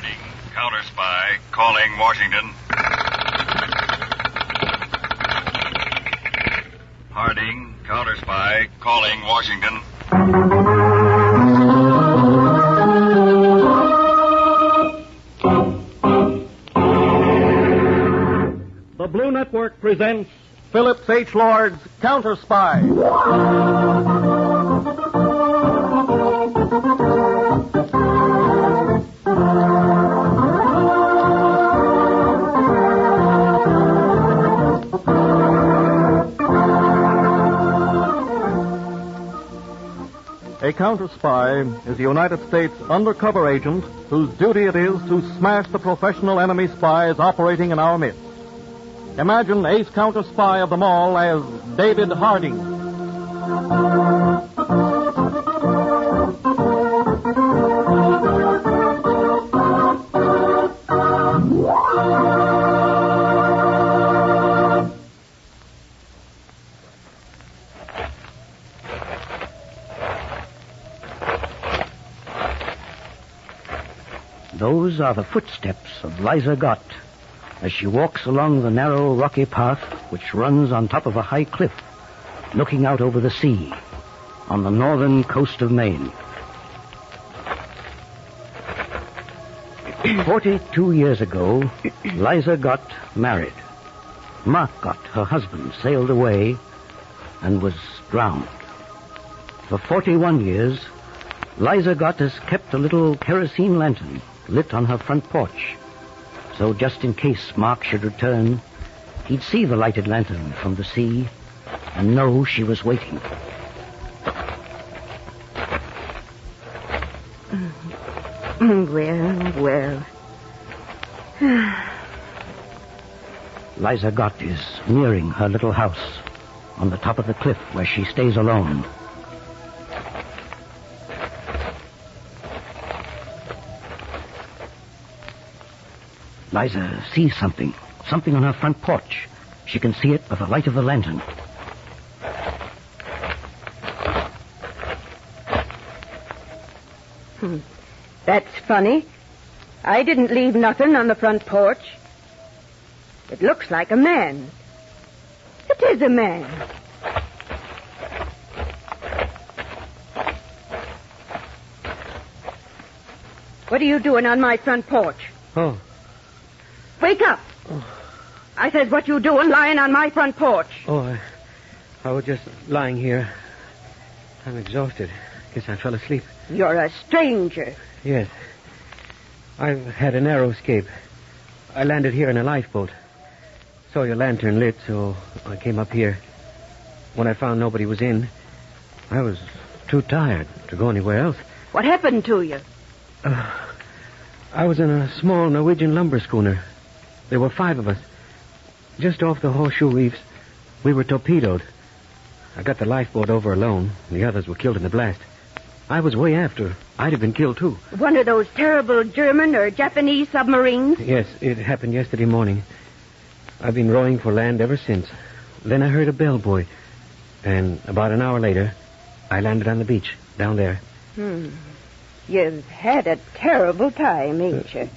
Harding, Counterspy, calling Washington. Harding, Counterspy, calling Washington. The Blue Network presents Phillips H. Lord's Counterspy. A counterspy is a United States undercover agent whose duty it is to smash the professional enemy spies operating in our midst. Imagine ace counterspy of them all as David Harding. Those are the footsteps of Liza Gott as she walks along the narrow, rocky path which runs on top of a high cliff, looking out over the sea on the northern coast of Maine. 42 years ago, Liza Gott married. Mark Gott, her husband, sailed away and was drowned. For 41 years, Liza Gott has kept a little kerosene lantern lit on her front porch. So just in case Mark should return, he'd see the lighted lantern from the sea and know she was waiting. Well. Liza Gott is nearing her little house on the top of the cliff where she stays alone. Liza sees something on her front porch. She can see it by the light of the lantern. That's funny. I didn't leave nothing on the front porch. It looks like a man. It is a man. What are you doing on my front porch? Oh. Wake up. Oh. I said, what you doing lying on my front porch? Oh, I was just lying here. I'm exhausted. Guess I fell asleep. You're a stranger. Yes. I've had a narrow escape. I landed here in a lifeboat. Saw your lantern lit, so I came up here. When I found nobody was in, I was too tired to go anywhere else. What happened to you? I was in a small Norwegian lumber schooner. There were 5 of us. Just off the Horseshoe Reefs, we were torpedoed. I got the lifeboat over alone. The others were killed in the blast. I was way after. I'd have been killed, too. One of those terrible German or Japanese submarines? Yes, it happened yesterday morning. I've been rowing for land ever since. Then I heard a bellboy. And about an hour later, I landed on the beach, down there. You've had a terrible time, ain't you?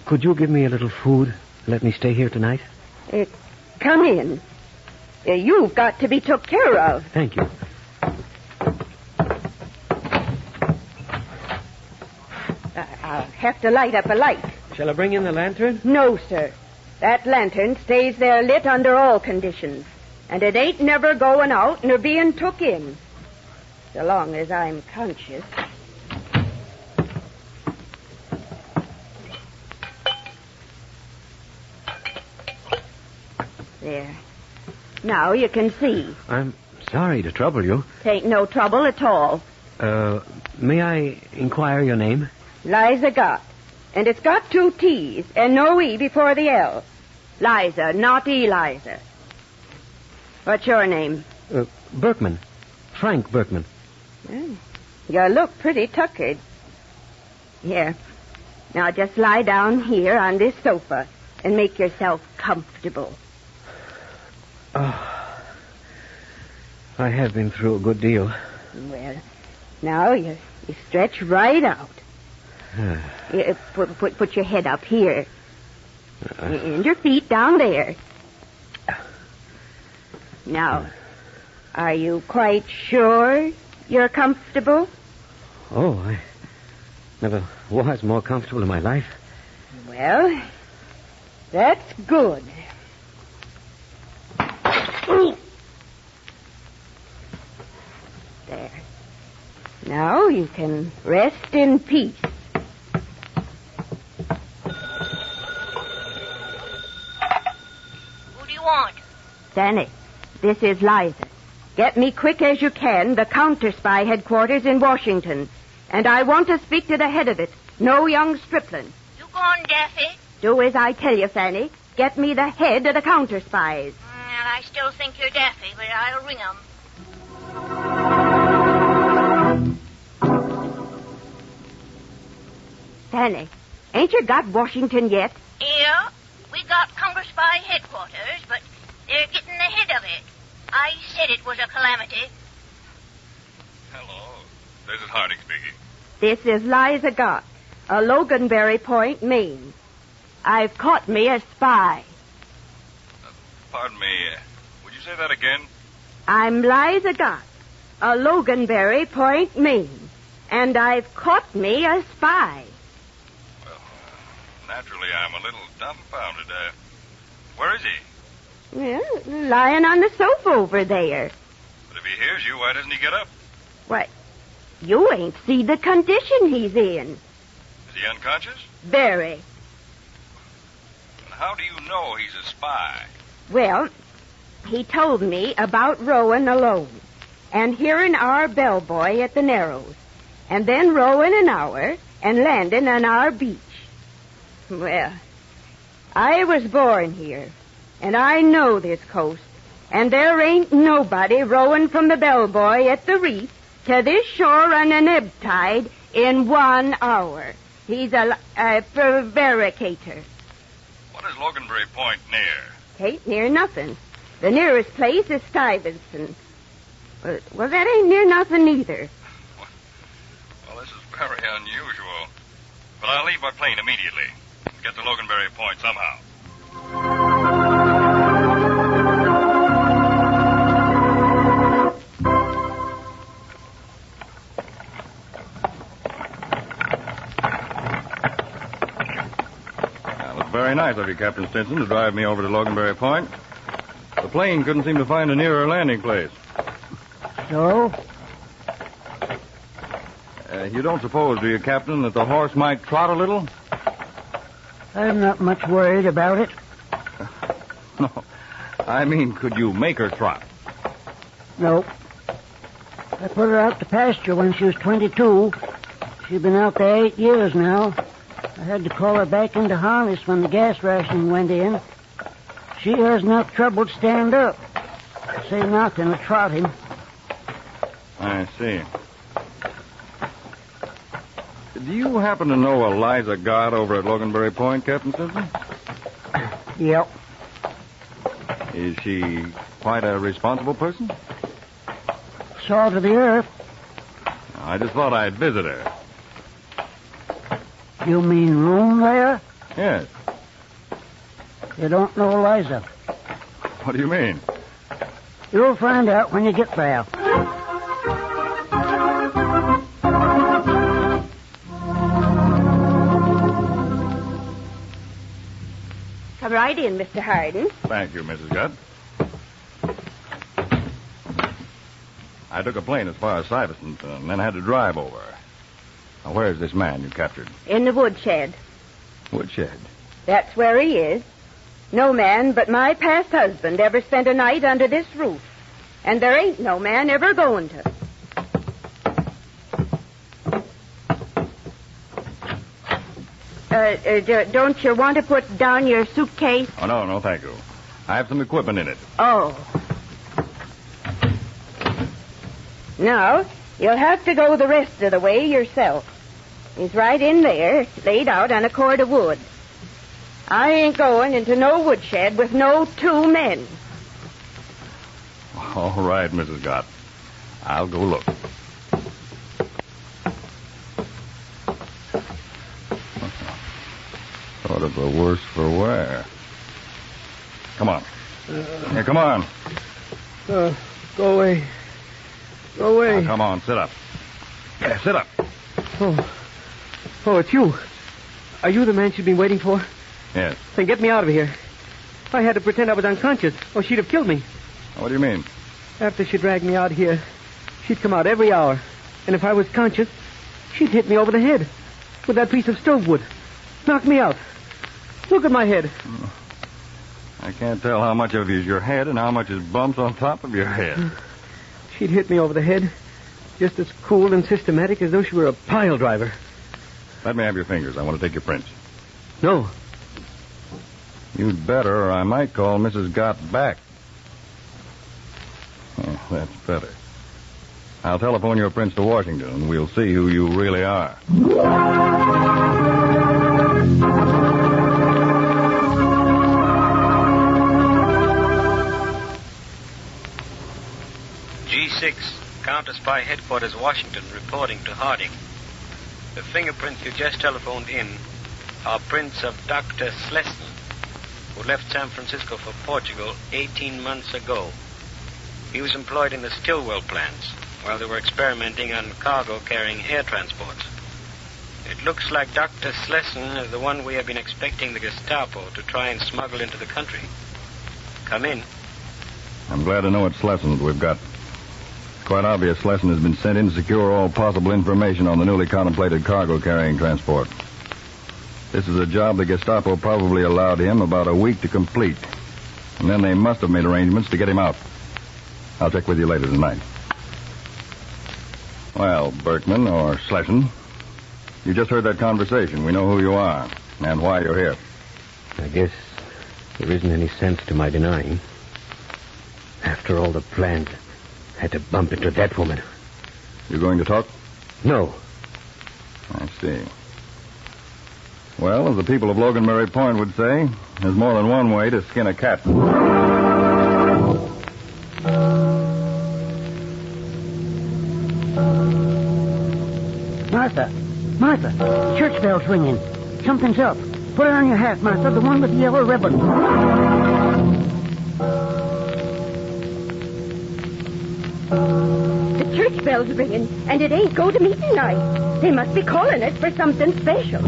Could you give me a little food? Let me stay here tonight? Come in. You've got to be took care of. Thank you. I'll have to light up a light. Shall I bring in the lantern? No, sir. That lantern stays there lit under all conditions. And it ain't never going out nor being took in. So long as I'm conscious. There. Now you can see. I'm sorry to trouble you. Tain't no trouble at all. May I inquire your name? Liza Gott. And it's got 2 T's and no E before the L. Liza, not Eliza. What's your name? Berkman. Frank Berkman. You look pretty tuckered. Here. Now just lie down here on this sofa and make yourself comfortable. Oh, I have been through a good deal. Well, now you stretch right out. Put your head up here. And your feet down there. Now, are you quite sure you're comfortable? Oh, I never was more comfortable in my life. Well, that's good. There. Now you can rest in peace. Who do you want? Danny, this is Liza. Get me quick as you can the Counterspy headquarters in Washington. And I want to speak to the head of it, no young stripling. You gone, Daffy? Do as I tell you, Fanny. Get me the head of the Counterspies. Well, I still think you're Daffy, but I'll ring 'em. Fanny, ain't you got Washington yet? Yeah, we got Counterspy headquarters, but they're getting the head of it. I said it was a calamity. Hello. This is Harding speaking. This is Liza Gott, a Loganberry Point, Maine. I've caught me a spy. Pardon me. Would you say that again? I'm Liza Gott, a Loganberry Point, Maine. And I've caught me a spy. Well, naturally, I'm a little dumbfounded. Where is he? Well, lying on the sofa over there. But if he hears you, why doesn't he get up? What? You ain't see the condition he's in. Is he unconscious? Very. And how do you know he's a spy? Well, he told me about rowing alone and hearing our bellboy at the Narrows and then rowing an hour and landing on our beach. Well, I was born here, and I know this coast, and there ain't nobody rowing from the bellboy at the reef to this shore on an ebb tide in 1 hour. He's a prevaricator. What is Loganberry Point near? Ain't near nothing. The nearest place is Stuyvesant. Well, that ain't near nothing either. Well, this is very unusual. But I'll leave by plane immediately. Get to Loganberry Point somehow. Well, it's very nice of you, Captain Stinson, to drive me over to Loganberry Point. The plane couldn't seem to find a nearer landing place. So? You don't suppose, do you, Captain, that the horse might trot a little? I'm not much worried about it. No. I mean, could you make her trot? Nope. I put her out to pasture when she was 22. She's been out there 8 years now. I had to call her back into harness when the gas rationing went in. She has enough trouble to stand up. Say nothing of trotting. I see. Do you happen to know Eliza Gott over at Loganberry Point, Captain Simpson? Yep. Is she quite a responsible person? Salt of the earth. I just thought I'd visit her. You mean room there? Yes. You don't know Eliza. What do you mean? You'll find out when you get there. Come right in, Mr. Hardin. Thank you, Mrs. Gott. I took a plane as far as Stuyvesant and then had to drive over. Now, where's this man you captured? In the woodshed. Woodshed? That's where he is. No man but my past husband ever spent a night under this roof. And there ain't no man ever going to. Don't you want to put down your suitcase? Oh, no, thank you. I have some equipment in it. Oh. Now, you'll have to go the rest of the way yourself. He's right in there, laid out on a cord of wood. I ain't going into no woodshed with no 2 men. All right, Mrs. Gott. I'll go look. What if the worse for wear? Come on. Here, come on. Go away. Go away. Now, come on, sit up. Yeah, sit up. Oh, it's you. Are you the man she'd been waiting for? Yes. Then get me out of here. I had to pretend I was unconscious, or she'd have killed me. What do you mean? After she dragged me out here, she'd come out every hour. And if I was conscious, she'd hit me over the head with that piece of stove wood. Knock me out. Look at my head. I can't tell how much of it is your head and how much is bumps on top of your head. She'd hit me over the head, just as cool and systematic as though she were a pile driver. Let me have your fingers. I want to take your prints. No. You'd better, or I might call Mrs. Gott back. Yeah, that's better. I'll telephone your prints to Washington, and we'll see who you really are. G6, Counterspy Headquarters, Washington, reporting to Harding. The fingerprints you just telephoned in are prints of Dr. Slesson, who left San Francisco for Portugal 18 months ago. He was employed in the Stillwell plants while they were experimenting on cargo carrying air transports. It looks like Dr. Slesson is the one we have been expecting the Gestapo to try and smuggle into the country. Come in. I'm glad to know it's Slesson that we've got. It's quite obvious Slesson has been sent in to secure all possible information on the newly contemplated cargo carrying transport. This is a job the Gestapo probably allowed him about a week to complete. And then they must have made arrangements to get him out. I'll check with you later tonight. Well, Berkman, or Slesson, you just heard that conversation. We know who you are and why you're here. I guess there isn't any sense to my denying. After all the plans, I had to bump into that woman. You going to talk? No. I see. Well, as the people of Loganberry Point would say, there's more than one way to skin a cat. Martha, the church bell's ringing. Something's up. Put it on your hat, Martha, the one with the yellow ribbon. The church bell's ringing, and it ain't go to meeting night. They must be calling it for something special.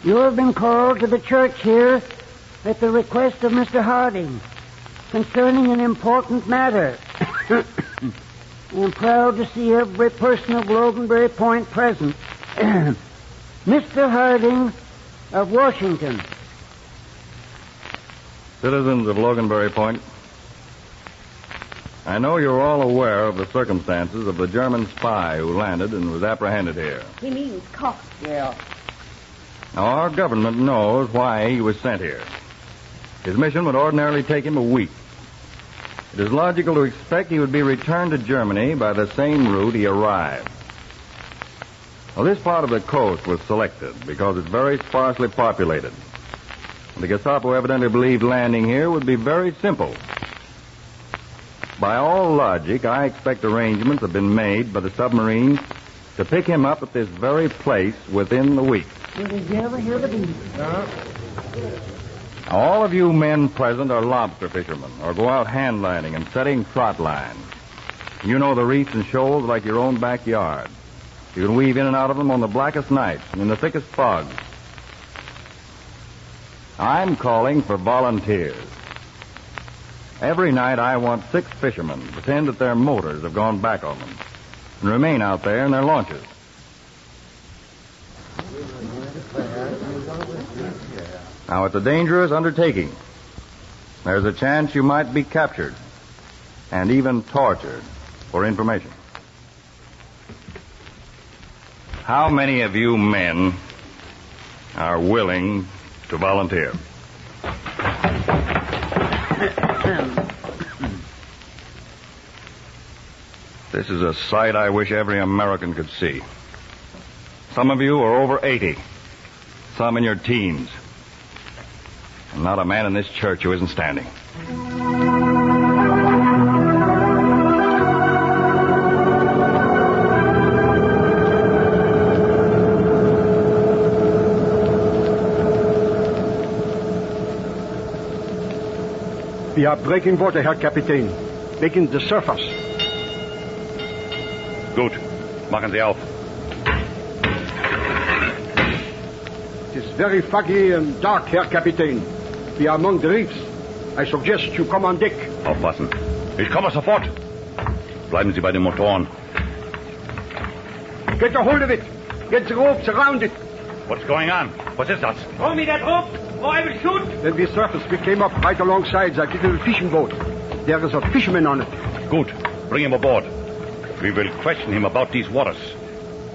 You have been called to the church here at the request of Mr. Harding concerning an important matter. I am proud to see every person of Loganberry Point present. Mr. Harding of Washington. Citizens of Loganberry Point, I know you're all aware of the circumstances of the German spy who landed and was apprehended here. He means caught. Yeah. Now, our government knows why he was sent here. His mission would ordinarily take him a week. It is logical to expect he would be returned to Germany by the same route he arrived. Well, this part of the coast was selected because it's very sparsely populated. The Gestapo evidently believed landing here would be very simple. By all logic, I expect arrangements have been made by the submarines to pick him up at this very place within the week. Did you ever hear the beat? All of you men present are lobster fishermen, or go out handlining and setting trot lines. You know the reefs and shoals like your own backyard. You can weave in and out of them on the blackest nights and in the thickest fogs. I'm calling for volunteers. Every night I want 6 fishermen to pretend that their motors have gone back on them and remain out there in their launches. Now, it's a dangerous undertaking. There's a chance you might be captured and even tortured for information. How many of you men are willing to volunteer. This is a sight I wish every American could see. Some of you are over 80. Some in your teens. And not a man in this church who isn't standing. We are breaking water, Herr Kapitän. Wegen the surface. Gut. Machen Sie auf. It is very foggy and dark, Herr Kapitän. We are among the reefs. I suggest you come on deck. Aufpassen. Ich komme sofort. Bleiben Sie bei den Motoren. Get a hold of it. Get the ropes around it. What's going on? Was ist das? Throw me that rope, or I will shoot. When we surfaced, we came up right alongside that little fishing boat. There is a fisherman on it. Good. Bring him aboard. We will question him about these waters.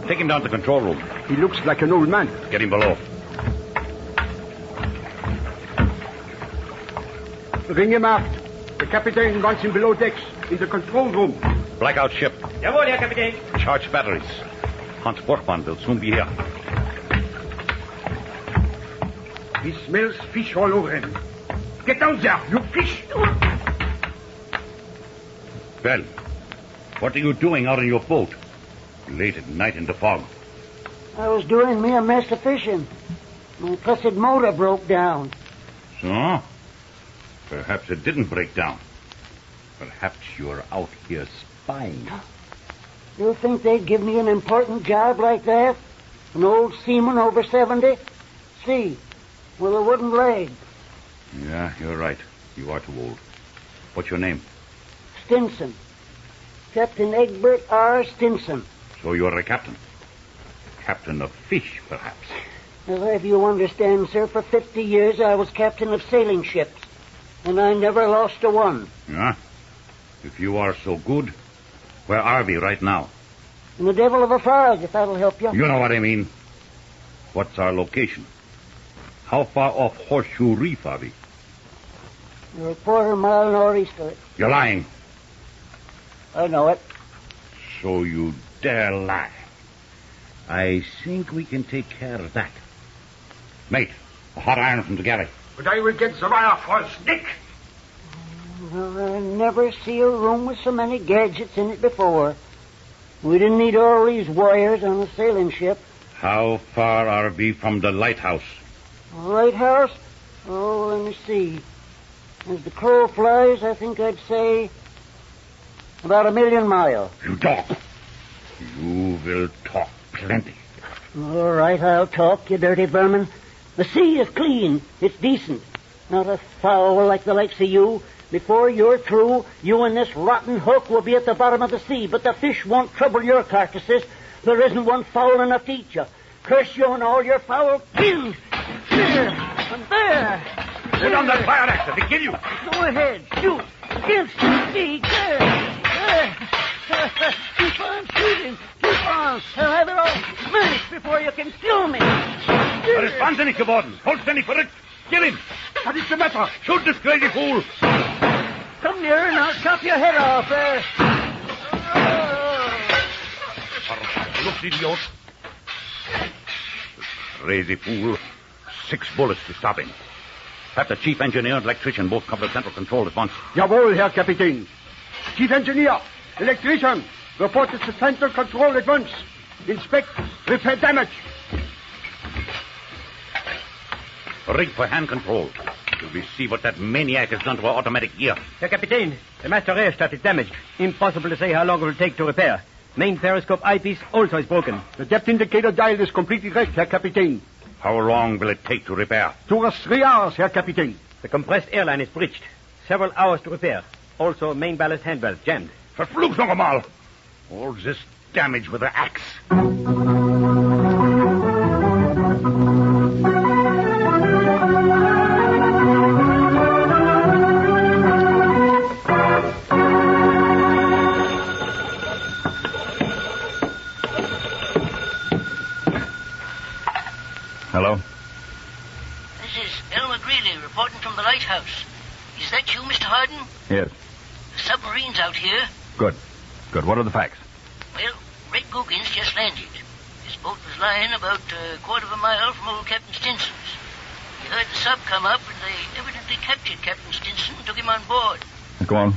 Take him down to the control room. He looks like an old man. Get him below. Ring him aft. The Kapitän wants him below decks, in the control room. Blackout ship. Jawohl, Herr Kapitän. Charge batteries. Hans Borchmann will soon be here. He smells fish all over him. Get down there, you fish! Well, what are you doing out in your boat? Late at night in the fog. I was doing me a mess of fishing. My cussed motor broke down. So? Perhaps it didn't break down. Perhaps you're out here spying. You think they'd give me an important job like that? An old seaman over 70? See, with a wooden leg. Yeah, you're right. You are too old. What's your name? Stinson. Captain Egbert R. Stinson. So you're a captain. Captain of fish, perhaps. Well, if you understand, sir, for 50 years I was captain of sailing ships. And I never lost a one. Yeah? If you are so good, where are we right now? In the devil of a fog, if that'll help you. You know what I mean. What's our location? How far off Horseshoe Reef are we? You're a quarter mile northeast of it. You're lying. I know it. So you dare lie. I think we can take care of that. Mate, a hot iron from the galley. But I will get the wire for a stick. Well, I never see a room with so many gadgets in it before. We didn't need all these wires on a sailing ship. How far are we from the lighthouse? Lighthouse? Oh, let me see. As the crow flies, I think I'd say about 1,000,000 miles. You talk. You will talk plenty. All right, I'll talk, you dirty vermin. The sea is clean. It's decent. Not a foul like the likes of you. Before you're through, you and this rotten hook will be at the bottom of the sea, but the fish won't trouble your carcasses. There isn't one foul enough to eat you. Curse you and all your foul kin. There and there. Sit on that fire axe, they kill you. Go ahead, shoot. Against the sea. There. Keep on shooting. Keep on. I'll have it all smashed before you can kill me. Er ist wahnsinnig geworden. Vollständig verrückt. Kill him. What is the matter? Shoot this crazy fool. Come near and I'll chop your head off. Look, idiot. Crazy fool. 6 bullets to stop him. Have the chief engineer and electrician both come to central control at once. Jawohl, Herr Kapitän. Chief engineer, electrician, report to central control at once. Inspect, repair damage. Rig for hand control. Till we see what that maniac has done to our automatic gear. Herr Kapitän, the master rheostat is damaged. Impossible to say how long it will take to repair. Main periscope eyepiece also is broken. The depth indicator dial is completely wrecked, Herr Kapitän. How long will it take to repair? 2 or 3 hours, Herr Kapitän. The compressed airline is breached. Several hours to repair. Also, main ballast hand valve jammed. Verflucht noch einmal. All this damage with the axe. Hello? This is Elmer Greeley reporting from the lighthouse. Is that you, Mr. Hardin? Yes. The submarine's out here. Good. Good. What are the facts? Well, Red Googins just landed. His boat was lying about a quarter of a mile from old Captain Stinson's. He heard the sub come up, and they evidently captured Captain Stinson and took him on board. Go on.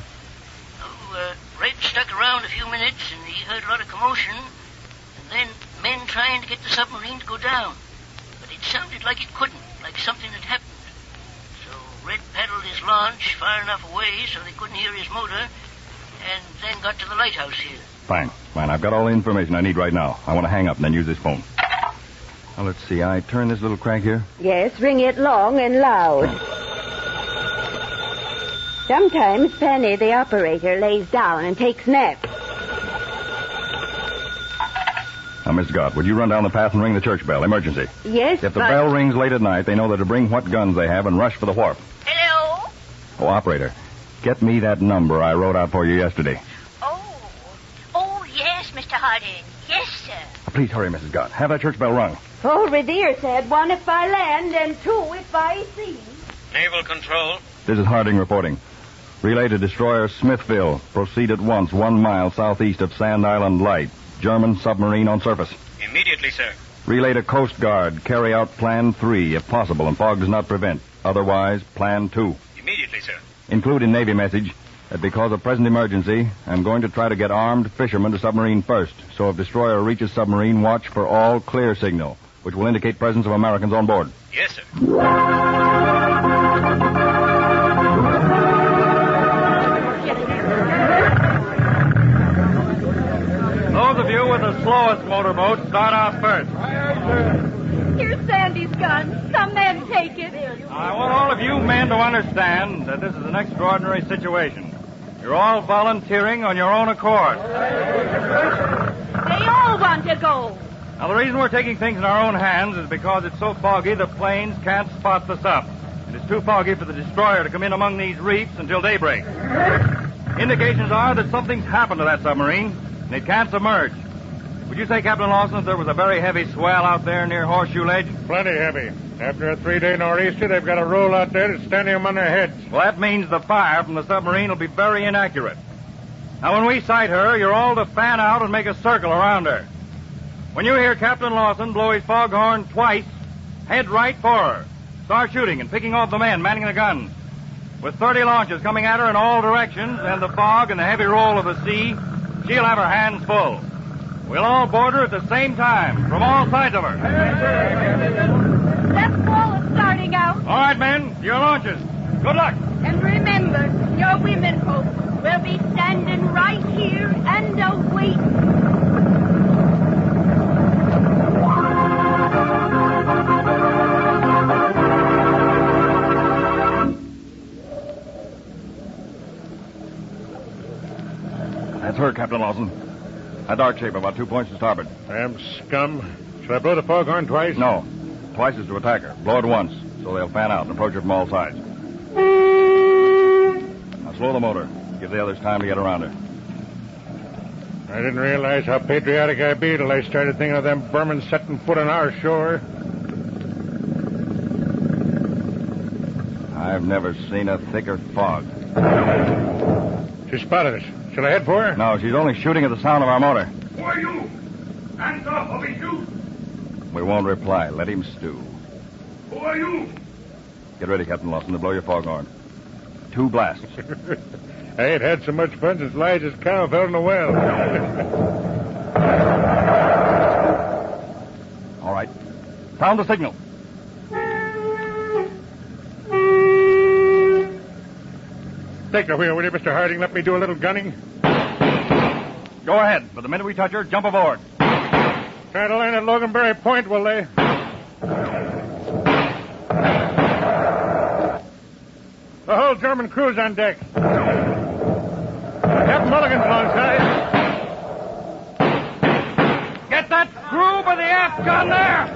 Red stuck around a few minutes, and he heard a lot of commotion, and then men trying to get the submarine to go down. But it sounded like it couldn't, like something had happened. So Red paddled his launch far enough away so they couldn't hear his motor, and then got to the lighthouse here. Fine. I've got all the information I need right now. I want to hang up and then use this phone. Now, let's see. I turn this little crank here. Yes, ring it long and loud. Sometimes Penny, the operator, lays down and takes naps. Now, Miss Gott, would you run down the path and ring the church bell? Emergency. Yes, If the bell rings late at night, they know that to bring what guns they have and rush for the wharf. Hello? Oh, operator, get me that number I wrote out for you yesterday. Oh, yes, Mr. Harding. Yes, sir. Please hurry, Mrs. Gott. Have that church bell rung. Old Revere said 1 if by land and 2 if by sea. Naval Control. This is Harding reporting. Relay to destroyer Smithville. Proceed at once 1 mile southeast of Sand Island Light. German submarine on surface. Immediately, sir. Relay to Coast Guard. Carry out Plan 3 if possible and fog does not prevent. Otherwise, Plan 2. Immediately, sir. Include in Navy message that because of present emergency, I'm going to try to get armed fishermen to submarine first. So if destroyer reaches submarine, watch for all clear signal, which will indicate presence of Americans on board. Yes, sir. Those of you with the slowest motorboat start out first. Here's Sandy's gun. Some men take it. I want all of you men to understand that this is an extraordinary situation. You're all volunteering on your own accord. They all want to go. Now, the reason we're taking things in our own hands is because it's so foggy the planes can't spot the sub. And it's too foggy for the destroyer to come in among these reefs until daybreak. Indications are that something's happened to that submarine, and it can't submerge. Would you say, Captain Lawson, that there was a very heavy swell out there near Horseshoe Ledge? Plenty heavy. After a 3-day nor'easter, they've got a roll out there that's standing them on their heads. Well, that means the fire from the submarine will be very inaccurate. Now, when we sight her, you're all to fan out and make a circle around her. When you hear Captain Lawson blow his foghorn twice, head right for her. Start shooting and picking off the men manning the guns. With 30 launches coming at her in all directions and the fog and the heavy roll of the sea, she'll have her hands full. We'll all board her at the same time, from all sides of her. That wall is starting out. All right, men, your launches. Good luck. And remember, your women folks will be standing right here and waiting. That's her, Captain Lawson. A dark shape, about 2 points to starboard. Damn scum. Should I blow the foghorn twice? No. Twice is to attack her. Blow it once, so they'll fan out and approach her from all sides. Now slow the motor. Give the others time to get around her. I didn't realize how patriotic I'd be till I started thinking of them Burmans setting foot on our shore. I've never seen a thicker fog. She spotted us. Shall I head for her? No, she's only shooting at the sound of our motor. Who are you? Hands off or we shoot. We won't reply. Let him stew. Who are you? Get ready, Captain Lawson, to blow your foghorn. 2 blasts. I ain't had so much fun since Liza's cow fell in the well. All right. Sound the signal. Take the wheel, will you, Mr. Harding? Let me do a little gunning. Go ahead. But the minute we touch her, jump aboard. Try to land at Loganberry Point, will they? The whole German crew's on deck. Captain Mulligan's alongside. Get that screw by the aft gun there.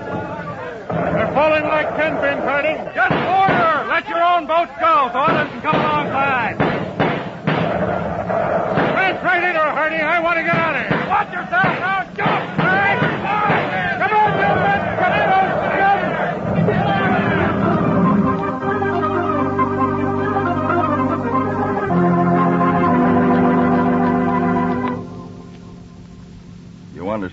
They're falling like 10 pins, Harding. Just board her. Let your own boats go so others can come alongside. That's right into her, Harding. I want to get on her. Watch yourself now. Jump. Come on, gentlemen. Come on,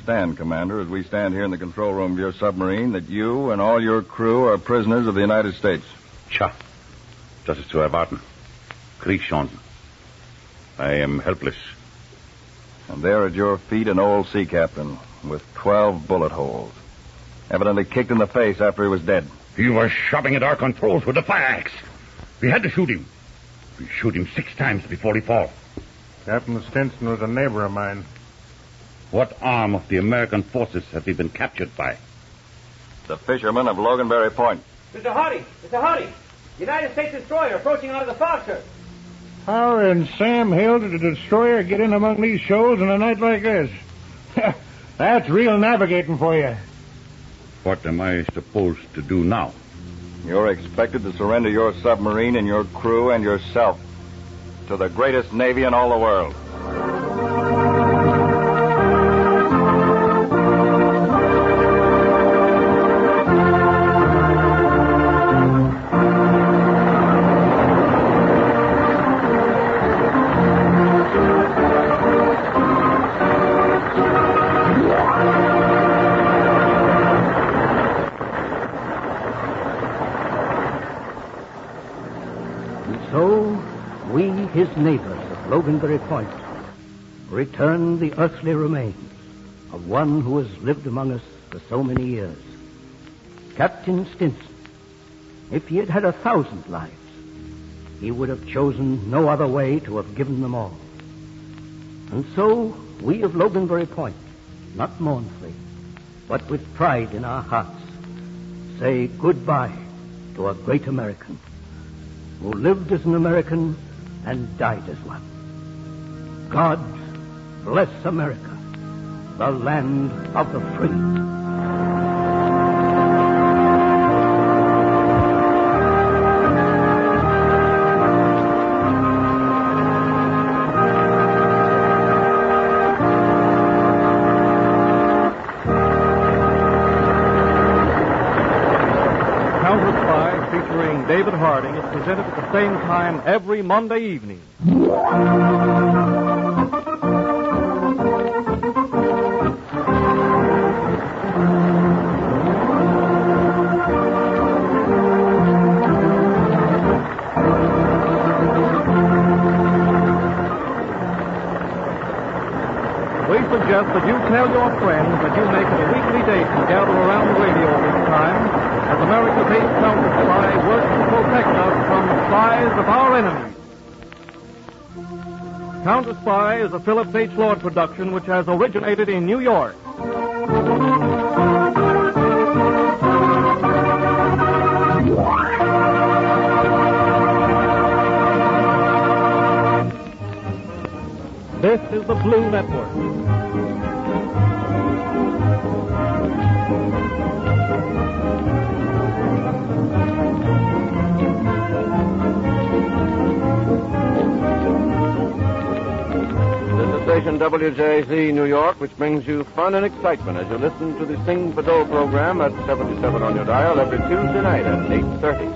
understand, Commander, as we stand here in the control room of your submarine, that you and all your crew are prisoners of the United States. Tja, das ist zu erwarten. Kriegschancen. I am helpless. And there at your feet, an old sea captain with 12 bullet holes. Evidently kicked in the face after he was dead. He was shoving at our controls with a fire axe. We had to shoot him. We shoot him 6 times before he fall. Captain Stinson was a neighbor of mine. What arm of the American forces have we been captured by? The fishermen of Loganberry Point. Mr. Hardy! United States destroyer approaching out of the fog, sir. How in Sam Hill did a destroyer get in among these shoals on a night like this? That's real navigating for you. What am I supposed to do now? You're expected to surrender your submarine and your crew and yourself to the greatest navy in all the world. His neighbors of Loganberry Point return the earthly remains of one who has lived among us for so many years. Captain Stinson, if he had had 1,000 lives, he would have chosen no other way to have given them all. And so, we of Loganberry Point, not mournfully, but with pride in our hearts, say goodbye to a great American who lived as an American and died as one. God bless America, the land of the free. Counterspy, featuring David Harding, is presented at the same time every Monday evening. We suggest that you tell your friends that you make it a weekly date to gather around the radio this time, as American-based Counterspy works to protect us from the spies of our enemies. Counterspy is a Phillips H. Lord production which has originated in New York. This is the Blue Network. Station WJZ New York, which brings you fun and excitement as you listen to the Sing Fado program at 77 on your dial every Tuesday night at 8:30.